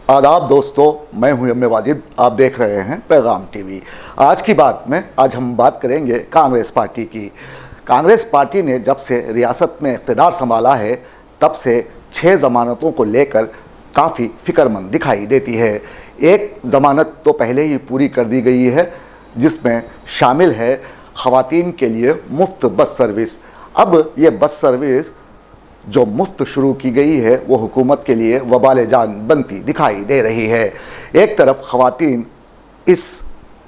आदाब दोस्तों, मैं हूं एम ए वाजिद। आप देख रहे हैं पैगाम टीवी। आज की बात में आज हम बात करेंगे कांग्रेस पार्टी की। कांग्रेस पार्टी ने जब से रियासत में इक़्तिदार संभाला है तब से 6 ज़मानतों को लेकर काफ़ी फ़िक्रमंद दिखाई देती है। एक ज़मानत तो पहले ही पूरी कर दी गई है, जिसमें शामिल है ख़वातीन के लिए मुफ्त बस सर्विस। अब ये बस सर्विस जो मुफ्त शुरू की गई है वो हुकूमत के लिए वबाल जान बनती दिखाई दे रही है। एक तरफ ख़वातीन इस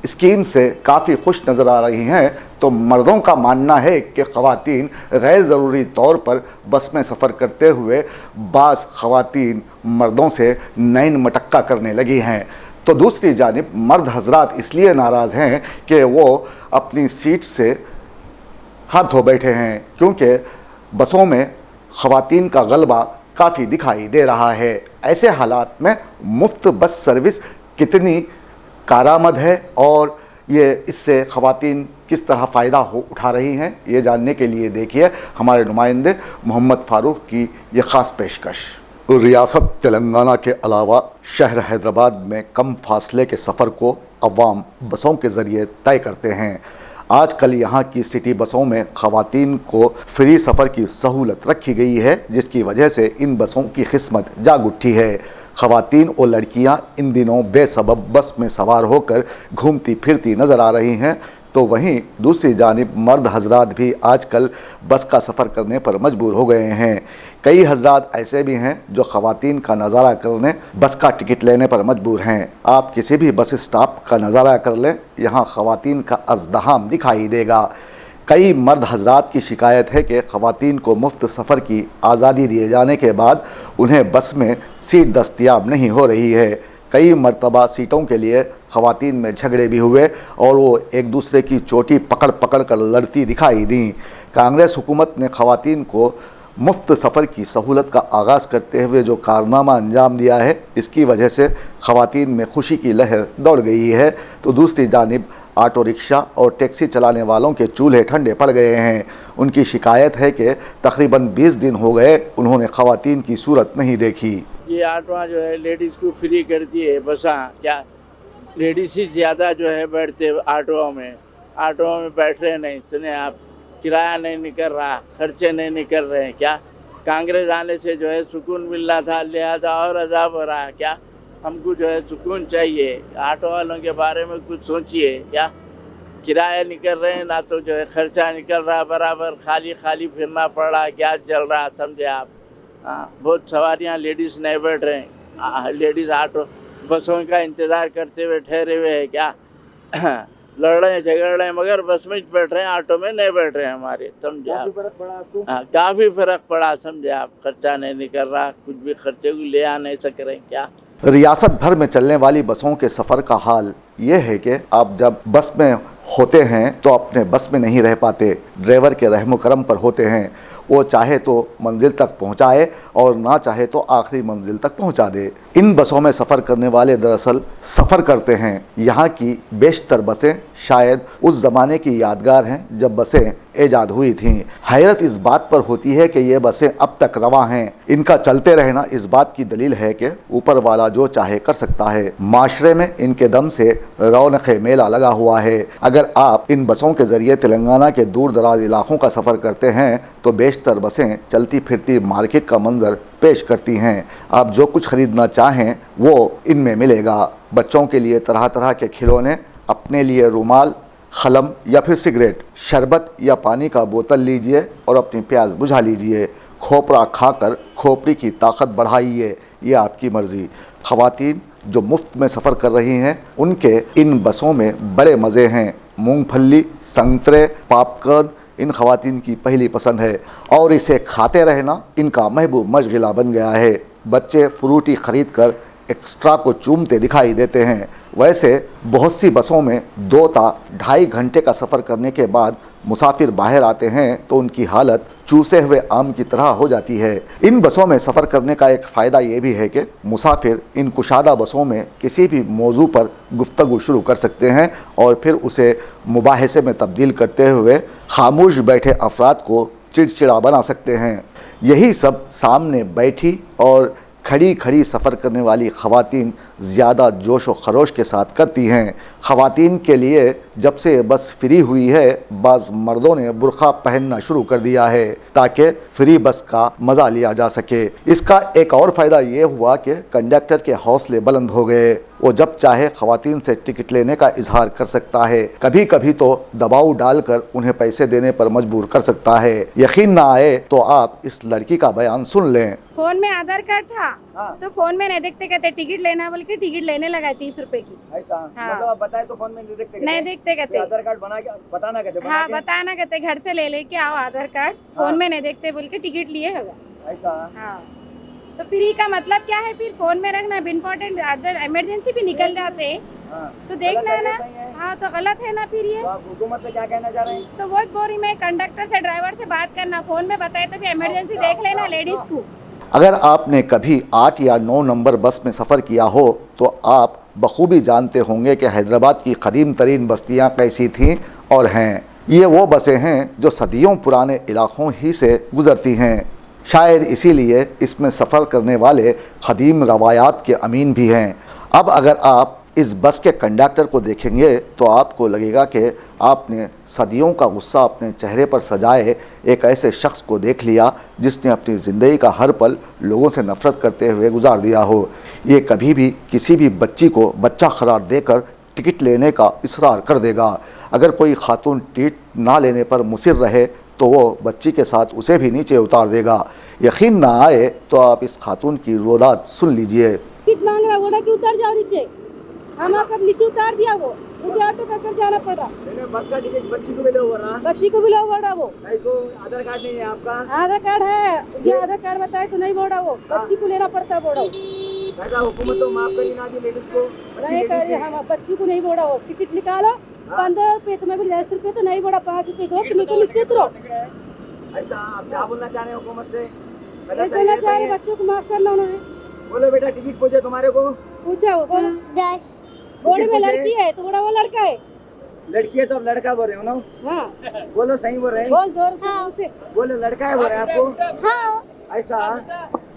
स्कीम से काफ़ी खुश नज़र आ रही हैं, तो मर्दों का मानना है कि ख़वातीन गैर ज़रूरी तौर पर बस में सफ़र करते हुए बाज़ ख़वातीन मर्दों से नैन मटक्का करने लगी हैं। तो दूसरी जानिब मर्द हजरात इसलिए नाराज़ हैं कि वो अपनी सीट से हाथ धो बैठे हैं, क्योंकि बसों में ख़वातीन का गलबा काफ़ी दिखाई दे रहा है। ऐसे हालात में मुफ्त बस सर्विस कितनी कारामद है और ये इससे ख़वातीन किस तरह फ़ायदा उठा रही हैं, ये जानने के लिए देखिए हमारे नुमाइंदे मोहम्मद फ़ारूक की ये ख़ास पेशकश। रियासत तेलंगाना के अलावा शहर हैदराबाद में कम फासले के सफ़र को अवाम बसों के ज़रिए तय करते हैं। आजकल यहाँ की सिटी बसों में ख़वातीन को फ्री सफ़र की सहूलत रखी गई है, जिसकी वजह से इन बसों की किस्मत जाग उठी है। ख़वातीन और लड़कियाँ इन दिनों बेसबब बस में सवार होकर घूमती फिरती नज़र आ रही हैं, तो वहीं दूसरी जानिब मर्द हजरात भी आजकल बस का सफ़र करने पर मजबूर हो गए हैं। कई हजरात ऐसे भी हैं जो ख़वातीन का नज़ारा करने बस का टिकट लेने पर मजबूर हैं। आप किसी भी बस स्टॉप का नज़ारा कर लें, यहाँ ख़वातीन का अज़दहाम दिखाई देगा। कई मर्द हजरात की शिकायत है कि ख़वातीन को मुफ्त सफ़र की आज़ादी दिए जाने के बाद उन्हें बस में सीट दस्तयाब नहीं हो रही है। कई मरतबा सीटों के लिए ख़वातीन में झगड़े भी हुए और वो एक दूसरे की चोटी पकड़ पकड़ कर लड़ती दिखाई दी। कांग्रेस हुकूमत ने ख़वातीन को मुफ्त सफ़र की सहूलत का आगाज़ करते हुए जो कारनामा अंजाम दिया है, इसकी वजह से ख़वातीन में खुशी की लहर दौड़ गई है। तो दूसरी जानिब ऑटो रिक्शा और टैक्सी चलाने वालों के चूल्हे ठंडे पड़ गए हैं। उनकी शिकायत है कि तकरीबन 20 दिन हो गए उन्होंने ख़वातीन की सूरत नहीं देखी। ये ऑटो जो है लेडीज़ को फ्री करती है बसा, क्या लेडीज़ ही ज़्यादा जो है बैठते ऑटो में बैठ रहे नहीं। सुने आप, किराया नहीं निकल रहा, खर्चे नहीं निकल रहे हैं। क्या कांग्रेस आने से जो है सुकून मिल रहा था, लिहाजा और अजाब हो रहा है। क्या हमको जो है सुकून चाहिए। ऑटो वालों के बारे में कुछ सोचिए। क्या किराया निकल रहे हैं ना, तो जो है खर्चा निकल रहा बराबर, खाली खाली फिरना पड़ रहा, गैस जल रहा, समझे आप। बहुत सवारियाँ लेडीज़ नहीं बैठ रहे हैं। लेडीज़ ऑटो बसों का इंतज़ार करते हुए ठहरे हुए हैं। क्या लड़ रहे हैं, झगड़ रहे हैं, मगर बस में बैठ रहे हैं, ऑटो में नहीं बैठ रहे हैं हमारे, समझे आप। फ़र्क पड़ा आपको? काफ़ी फ़र्क पड़ा, समझे आप। खर्चा नहीं निकल रहा, कुछ भी खर्चे को ले आ नहीं सक रहे हैं। क्या रियासत भर में चलने वाली बसों के सफ़र का हाल ये है कि आप जब बस में होते हैं तो अपने बस में नहीं रह पाते, ड्राइवर के रहमो करम पर होते हैं। वो चाहे तो मंजिल तक पहुंचाए और ना चाहे तो आखिरी मंजिल तक पहुंचा दे। इन बसों में सफ़र करने वाले दरअसल सफ़र करते हैं। यहाँ की बेशतर बसें शायद उस ज़माने की यादगार हैं जब बसें ईजाद हुई थीं। हैरत इस बात पर होती है कि ये बसें अब तक रवां हैं। इनका चलते रहना इस बात की दलील है कि ऊपर वाला जो चाहे कर सकता है। माशरे में इनके दम से रौनक मेला लगा हुआ है। अगर आप इन बसों के ज़रिए तेलंगाना के दूर दराज इलाकों का सफ़र करते हैं तो बेशतर बसें चलती फिरती मार्केट का मंजर पेश करती हैं। आप जो कुछ ख़रीदना चाहें वो इनमें मिलेगा। बच्चों के लिए तरह तरह के खिलौने, अपने लिए रुमाल, खलम या फिर सिगरेट, शरबत या पानी का बोतल लीजिए और अपनी प्यास बुझा लीजिए। खोपरा खाकर खोपड़ी की ताकत बढ़ाइए, ये आपकी मर्ज़ी। ख़वातीन जो मुफ्त में सफ़र कर रही हैं उनके इन बसों में बड़े मज़े हैं। मूंगफली, संतरे, पॉपकॉर्न इन ख़वातीन की पहली पसंद है और इसे खाते रहना इनका महबूब मशग़िला बन गया है। बच्चे फ्रूटी ख़रीद कर एक्स्ट्रा को चूमते दिखाई देते हैं। वैसे बहुत सी बसों में 2-2.5 घंटे का सफ़र करने के बाद मुसाफिर बाहर आते हैं तो उनकी हालत चूसे हुए आम की तरह हो जाती है। इन बसों में सफ़र करने का एक फ़ायदा ये भी है कि मुसाफिर इन कुशादा बसों में किसी भी मौजू पर गुफ्तगू शुरू कर सकते हैं और फिर उसे मुबाहिसे में तब्दील करते हुए खामोश बैठे अफराद को चिड़चिड़ा बना सकते हैं। यही सब सामने बैठी और खड़ी खड़ी सफ़र करने वाली ख़वातीन ज़्यादा जोश व खरोश के साथ करती हैं। ख़वातीन के लिए जब से बस फ्री हुई है, बाज़ मर्दों ने बुर्का पहनना शुरू कर दिया है ताकि फ्री बस का मज़ा लिया जा सके। इसका एक और फ़ायदा ये हुआ कि कंडक्टर के हौसले बुलंद हो गए। वो जब चाहे ख़वातीन से टिकट लेने का इजहार कर सकता है, कभी कभी तो दबाव डालकर उन्हें पैसे देने पर मजबूर कर सकता है। यकीन ना आए तो आप इस लड़की का बयान सुन लें। फोन में आधार कार्ड था तो फोन में नहीं देखते कहते टिकट लेना बोल के टिकट लेने लगा 30 रुपए की। ऐसा हाँ। मतलब आप बताए तो फोन में नहीं देखते कहते आधार कार्ड बना के बताना कहते हाँ बताना कहते घर से ले लेके आओ आधार कार्ड, फोन में नहीं देखते बोल के टिकट लिए होगा। ऐसा हाँ तो फ्री का मतलब क्या है, फिर फोन में रखना। इम्पोर्टेंट अर्जेंट इमरजेंसी भी निकल जाते हाँ। तो देखना है ना। सही है। हाँ तो गलत है ना फिर ये। तो आप हुकूमत से क्या कहना चाह रहे हैं? तो बहुत बोरिंग है, कंडक्टर से ड्राइवर से बात करना, फोन में बताए तो भी इमरजेंसी देख लेना लेडीज को। अगर आपने कभी 8 या 9 नंबर बस में सफ़र किया हो तो आप बखूबी जानते होंगे कि हैदराबाद की कदीम तरीन बस्तियाँ कैसी थीं और हैं। ये वो बसें हैं जो सदियों पुराने इलाक़ों ही से गुज़रती हैं। शायद इसीलिए इसमें सफ़र करने वाले कदीम रवायात के अमीन भी हैं। अब अगर आप इस बस के कंडक्टर को देखेंगे तो आपको लगेगा कि आपने सदियों का गुस्सा अपने चेहरे पर सजाए एक ऐसे शख्स को देख लिया जिसने अपनी ज़िंदगी का हर पल लोगों से नफ़रत करते हुए गुजार दिया हो। ये कभी भी किसी भी बच्ची को बच्चा करार देकर टिकट लेने का इसरार कर देगा। अगर कोई खातून टिकट ना लेने पर मुसिर रहे तो वो बच्ची के साथ उसे भी नीचे उतार देगा। यकीन ना आए तो आप इस खातून की रोदात सुन लीजिए। टिकट मांग रहा बोला कि उतर जाओ नीचे, हम आकर नीचे उतार दिया, वो मुझे ऑटो कर जाना पड़ा। बस का टिकट बच्ची को मिला हुआ ना? बच्ची को मिला बोला वो। नहीं तो आधार कार्ड नहीं है आपका? आधार कार्ड है, ये आधार कार्ड बताए तो नहीं बोला वो, बच्ची को लेना पड़ता बोला। ऐसा हुकूमत तो माफ करी ना दी लेडीज को। नहीं करे हम बच्ची को नहीं बोला वो। टिकट निकालो 15 रुपए, तुम्हें भी 10 रुपए तो नहीं बोला, 5 रुपए दो, तुम्हें तो नीचे उतरो। ऐसा आप क्या बोलना चाह रहे हैं हुकूमत से? नहीं बोलना चाह रहे, बच्चों को माफ करना उन्होंने। बोलो बेटा टिकट पूछे तुम्हारे को? पूछा वो, बोलो 10। बोर्ड में लड़की है तो बोला वो लड़का है। लड़की है तो अब लड़का बोल रहे हो ना? हाँ बोलो सही बोल रहे हैं? बोल जोर से। बोलो लड़का है बोल रहे हैं आपको? हाँ ऐसा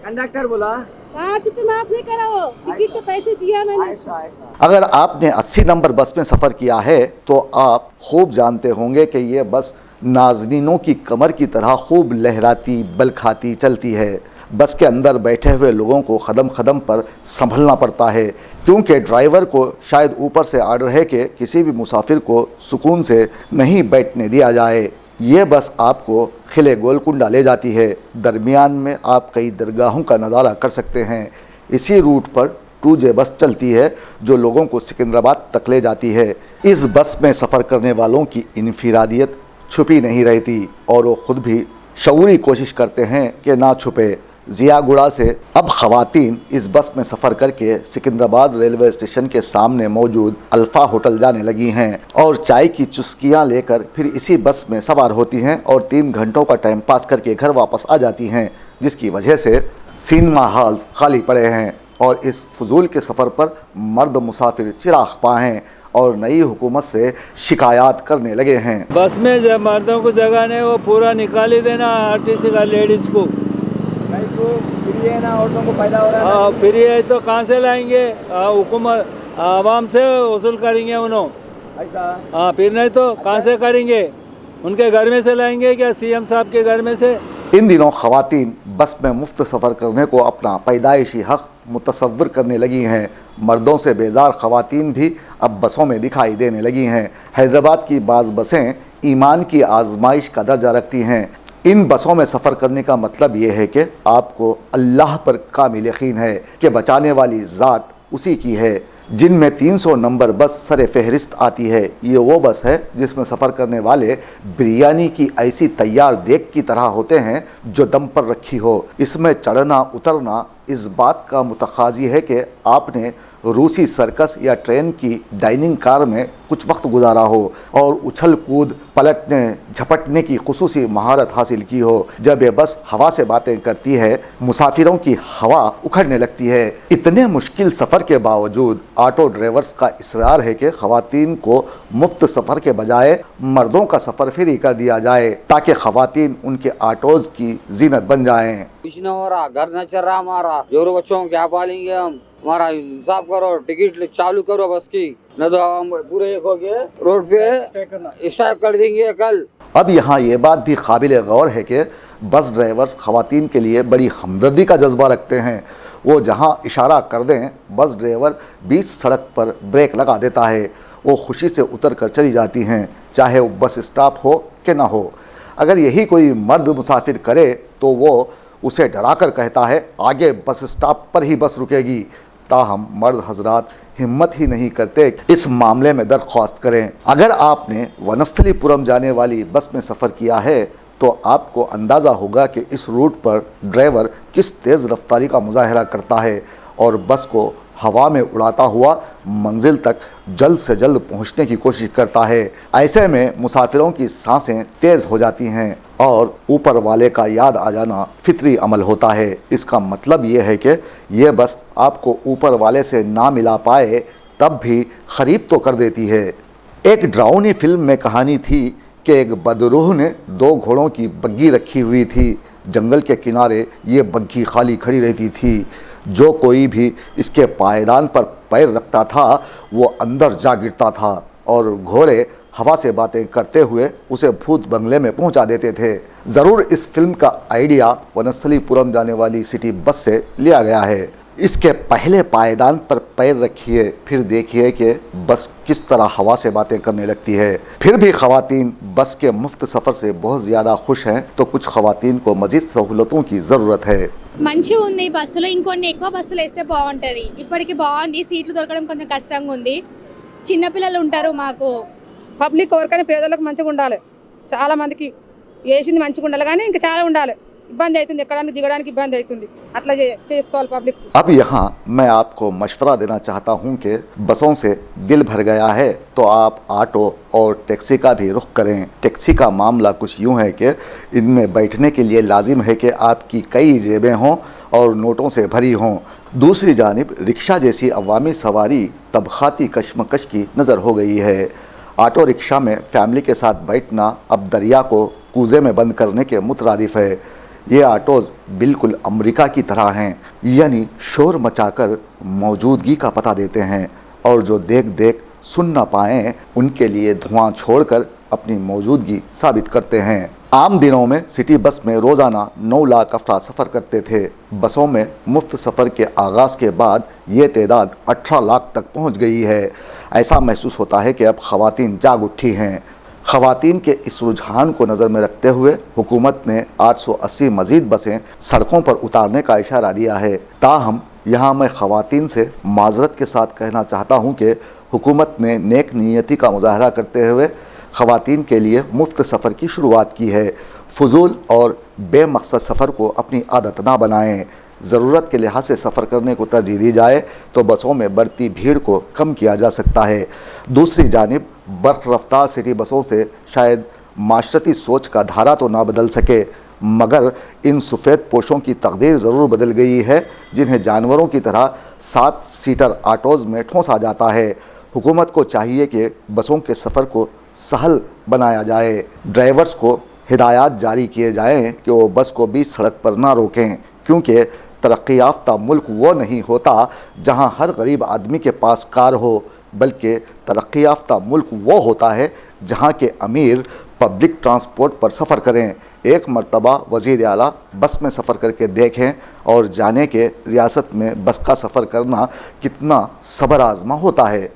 कंडक्टर बोला 5 रुपए माफ नहीं करा वो, टिकट के पैसे दिया मैंने। ऐसा ऐसा अगर आपने 80 नंबर बस में सफ़र किया है तो आप खूब जानते होंगे कि ये बस नाज़नीनों की कमर की तरह खूब लहराती बल खाती चलती है। बस के अंदर बैठे हुए लोगों को कदम कदम पर संभलना पड़ता है क्योंकि ड्राइवर को शायद ऊपर से आर्डर है कि किसी भी मुसाफिर को सुकून से नहीं बैठने दिया जाए। ये बस आपको खिले गोलकुंडा ले जाती है। दरमियान में आप कई दरगाहों का नज़ारा कर सकते हैं। इसी रूट पर 2J बस चलती है जो लोगों को सिकंदराबाद तक ले जाती है। इस बस में सफ़र करने वालों की इनफिरादियत छुपी नहीं रहती और वो ख़ुद भी शऊरी कोशिश करते हैं कि ना छुपे। ज़ियागुड़ा से अब ख़वातीन इस बस में सफ़र करके सिकंदराबाद रेलवे स्टेशन के सामने मौजूद अल्फ़ा होटल जाने लगी हैं और चाय की चुस्कियां लेकर फिर इसी बस में सवार होती हैं और 3 घंटों का टाइम पास करके घर वापस आ जाती हैं, जिसकी वजह से सिनेमा हॉल्स खाली पड़े हैं और इस फजूल के सफ़र पर मर्द मुसाफिर चिराग पा हैं और नई हुकूमत से शिकायत करने लगे हैं। बस में जब मर्दों को जगह नहीं वो पूरा निकाल ही देना आरटीसी का लेडीज को। नहीं तो फ्री है ना, औरतों को फायदा हो रहा है ना? फ्री है तो कहाँ से लाएंगे? हुकूमत आवाम से वसूल करेंगे उन्होंने। ऐसा फिर नहीं तो कहाँ से करेंगे? उनके घर में से लाएंगे क्या सीएम साहब के घर में से? इन दिनों ख़वातीन बस में मुफ्त सफ़र करने को अपना पैदाइशी हक़ मुतसव्विर करने लगी हैं। मर्दों से बेजार ख़वातीन भी अब बसों में दिखाई देने लगी हैं। हैदराबाद की बाज़ बसें ईमान की आजमाइश का दर्जा रखती हैं। इन बसों में सफ़र करने का मतलब ये है कि आपको अल्लाह पर कामिल यकीन है कि बचाने वाली ज़ात उसी की है। जिनमें 300 नंबर बस सरे फहरिस्त आती है। ये वो बस है जिसमें सफ़र करने वाले बिरयानी की ऐसी तैयार देग की तरह होते हैं जो दम पर रखी हो। इसमें चढ़ना उतरना इस बात का मुतखाजी है कि आपने रूसी सर्कस या ट्रेन की डाइनिंग कार में कुछ वक्त गुजारा हो और उछल कूद पलटने झपटने की खुसूसी महारत हासिल की हो। जब ये बस हवा से बातें करती है मुसाफिरों की हवा उखड़ने लगती है। इतने मुश्किल सफ़र के बावजूद ऑटो ड्राइवर्स का इसरार है कि ख़वातीन को मुफ्त सफ़र के बजाय मर्दों का सफ़र फ्री कर दिया जाए ताकि ख़वातीन उनके ऑटोज़ की जीनत बन जाएं। कुछ न हो रहा, घर न चल रहा हमारा, जोरों बच्चों क्या पालेंगे हम, हमारा इंसाफ करो, टिकट चालू करो बस की, न तो हम पूरे एक हो गए रोड पे स्ट्राइक कर देंगे कल। अब यहाँ ये बात भी काबिल गौर है कि बस ड्राइवर्स ख़वातीन के लिए बड़ी हमदर्दी का जज्बा रखते हैं। वो जहाँ इशारा कर दें बस ड्राइवर बीच सड़क पर ब्रेक लगा देता है। वो खुशी से उतर कर चली जाती हैं, चाहे वो बस स्टॉप हो कि ना हो। अगर यही कोई मर्द मुसाफिर करे तो वो उसे डराकर कहता है आगे बस स्टॉप पर ही बस रुकेगी। ताहम मर्द हजरात हिम्मत ही नहीं करते इस मामले में दरख्वास्त करें। अगर आपने वनस्थलीपुरम जाने वाली बस में सफ़र किया है तो आपको अंदाज़ा होगा कि इस रूट पर ड्राइवर किस तेज़ रफ्तारी का मुजाहरा करता है और बस को हवा में उड़ाता हुआ मंजिल तक जल्द से जल्द पहुंचने की कोशिश करता है। ऐसे में मुसाफिरों की सांसें तेज़ हो जाती हैं और ऊपर वाले का याद आ जाना फितरी अमल होता है। इसका मतलब ये है कि ये बस आपको ऊपर वाले से ना मिला पाए तब भी खरीद तो कर देती है। एक ड्राउनी फिल्म में कहानी थी कि एक बदरूह ने 2 घोड़ों की बग्गी रखी हुई थी। जंगल के किनारे ये बग्गी खाली खड़ी रहती थी। जो कोई भी इसके पायदान पर पैर रखता था वो अंदर जा गिरता था और घोड़े हवा से बातें करते हुए उसे भूत बंगले में पहुंचा देते थे। ज़रूर इस फिल्म का आइडिया वनस्थलीपुरम जाने वाली सिटी बस से लिया गया है। इसके पहले पायदान पर पैर रखिए, फिर देखिए कि बस किस तरह हवा से बातें करने लगती है। फिर भी ख़वातीन बस के मुफ्त सफ़र से बहुत ज़्यादा खुश हैं तो कुछ ख़वातीन को मज़ीद सहूलतों की ज़रूरत है। మంచిగా ఉంది బస్సులో ఇంకొన్ని ఎక్కువ బస్సులు వేస్తే బాగుంటది ఇప్పటికి బాగుంది సీట్లు దొరకడం కొంచెం కష్టంగా ఉంది చిన్న పిల్లలు ఉంటారు మాకు పబ్లిక్ ఎవరికైనా పేదలకు మంచిగా ఉండాలి చాలా మందికి వేసింది మంచిగా ఉండాలి కానీ ఇంకా చాలా ఉండాలి ఇబ్బంది అవుతుంది ఎక్కడానికి దిగడానికి ఇబ్బంది అవుతుంది అట్లా చేసుకోవాలి పబ్లిక్। अब यहाँ मैं आपको मशवरा देना चाहता हूँ कि बसों से दिल भर गया है तो आप ऑटो और टैक्सी का भी रुख करें। टैक्सी का मामला कुछ यूँ है कि इनमें बैठने के लिए लाजिम है कि आपकी कई जेबें हों और नोटों से भरी हों। दूसरी जानिब रिक्शा जैसी अवामी सवारी तबखाती कशमकश की नज़र हो गई है। ऑटो रिक्शा में फैमिली के साथ बैठना अब दरिया को कूजे में बंद करने के मुतरादिफ है। ये ऑटोज़ बिल्कुल अमेरिका की तरह हैं, यानी शोर मचाकर मौजूदगी का पता देते हैं और जो देख देख सुन न पाएँ उनके लिए धुआं छोड़कर अपनी मौजूदगी साबित करते हैं। आम दिनों में सिटी बस में रोज़ाना 9 लाख अफराद सफ़र करते थे। बसों में मुफ्त सफ़र के आगाज़ के बाद ये तादाद 18 लाख तक पहुँच गई है। ऐसा महसूस होता है कि अब ख़वातीन जाग उठी हैं। ख़वातीन के इस रुझान को नज़र में रखते हुए हुकूमत ने 880 मज़ीद बसें सड़कों पर उतारने का इशारा दिया है। ताहम यहाँ मैं ख़वातीन से माजरत के साथ कहना चाहता हूँ कि हुकूमत ने नेक नीयती का मुजाहरा करते हुए ख़वातीन के लिए मुफ्त सफ़र की शुरुआत की है। फजूल और बेमकसद सफ़र को अपनी आदत ना बनाएं। ज़रूरत के लिहाज से सफ़र करने को तरजीह दी जाए तो बसों में बढ़ती भीड़ को कम किया जा सकता है। दूसरी जानिब बर्क़ रफ्तार सिटी बसों से शायद माशरती सोच का धारा तो ना बदल सके मगर इन सफ़ेद पोशों की तकदीर ज़रूर बदल गई है जिन्हें जानवरों की तरह 7 सीटर ऑटोज़ में ठूंसा जाता है। हुकूमत को चाहिए कि बसों के सफ़र को सहल बनाया जाए। ड्राइवर्स को हिदायत जारी किए जाएँ कि वो बस को बीच सड़क पर ना रोकें क्योंकि तरक्की याफ्ता मुल्क वो नहीं होता जहां हर गरीब आदमी के पास कार हो बल्कि तरक्की याफ्ता मुल्क वो होता है जहां के अमीर पब्लिक ट्रांसपोर्ट पर सफ़र करें। एक मरतबा वज़ीर आला बस में सफ़र करके देखें और जाने के रियासत में बस का सफ़र करना कितना सब्र आज़मा होता है।